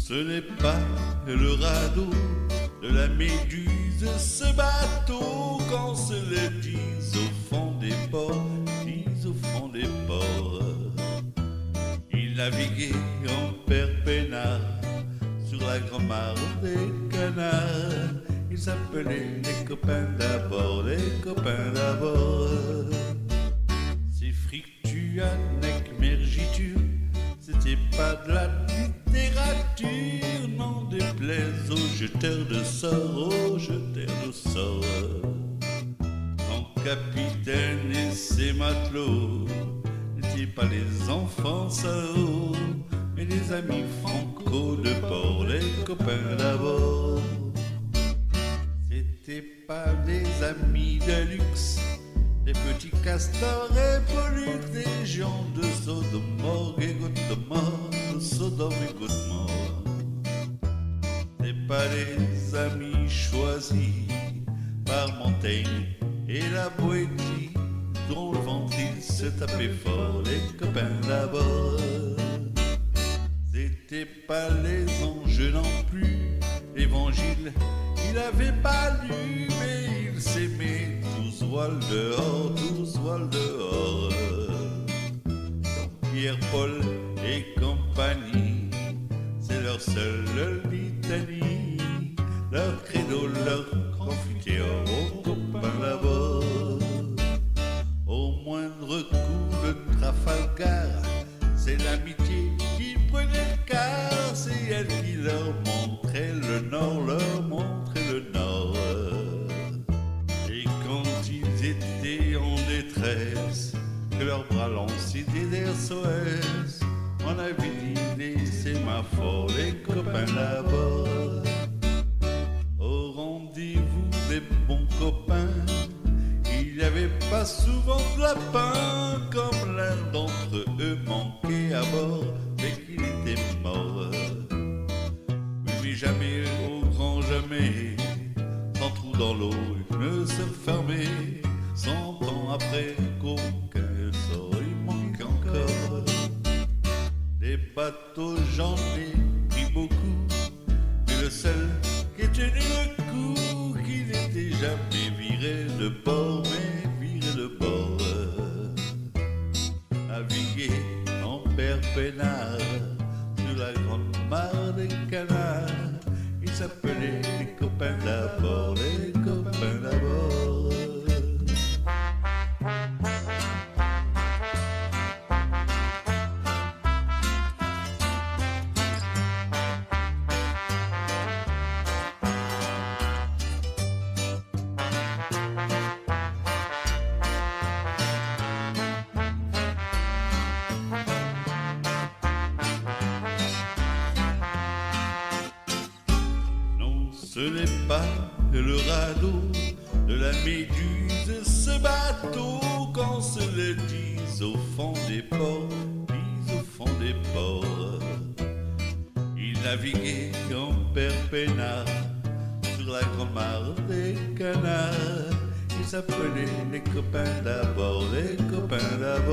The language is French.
Ce n'est pas le radeau de la Méduse, ce bateau qu'on se le dise au fond des ports, dise au fond des ports. Il naviguait en père peinard sur la grand-mare des canards. Ils s'appelaient les copains d'abord, les copains d'abord. C'est Frictuanec, Mergiture, c'était pas de la littérature, n'en déplaise aux jeteurs de sorts, aux jeteurs de sorts. Son capitaine et ses matelots n'étaient pas les enfants sots, mais les amis franco de port, les copains d'abord. C'était pas des amis de luxe, des petits castors et pollux, des gens de Sodome et Gomorrhe, de Sodome et Gomorrhe. C'est pas des amis choisis par Montaigne et la Boétie, dont le ventre il se tapait fort, les copains d'abord. C'était pas les anges non plus, l'évangile il avait pas lu, mais il s'aimait tous voiles dehors, tous voiles dehors. Pierre, Paul et compagnie, c'est leur seule litanie, leur credo, leur confiture aux copains d'abord. Au moindre coup de Trafalgar, c'est l'amitié qui prenait le quart, c'est elle qui leur montrait le nord, leur montrait le nord. Et quand ils étaient en détresse, que leurs bras lancés des SOS, on avait dit les sémaphores, les copains d'abord. Au rendez-vous des bons copains, il n'y avait pas souvent de lapin, comme l'un d'entre eux manquait à bord, mais qu'il était mort. Mais jamais, au grand jamais, sans trou dans l'eau, il ne se fermait. 100 ans après qu'aucun sort, il manquait encore. Des bateaux, j'en ai pris beaucoup, mais le seul qui ait tenu le coup, qui n'était jamais viré de bord, mais viré de bord. Naviguer en père peinard sur la grande mare des canards, ils s'appelaient les copains d'abord, les copains d'abord. Ce n'est pas le radeau de la Méduse, ce bateau qu'on se le dise au fond des ports, dise au fond des ports. Il naviguait en père peinard sur la grande mare des canards. Il s'appelait les copains d'abord, les copains d'abord.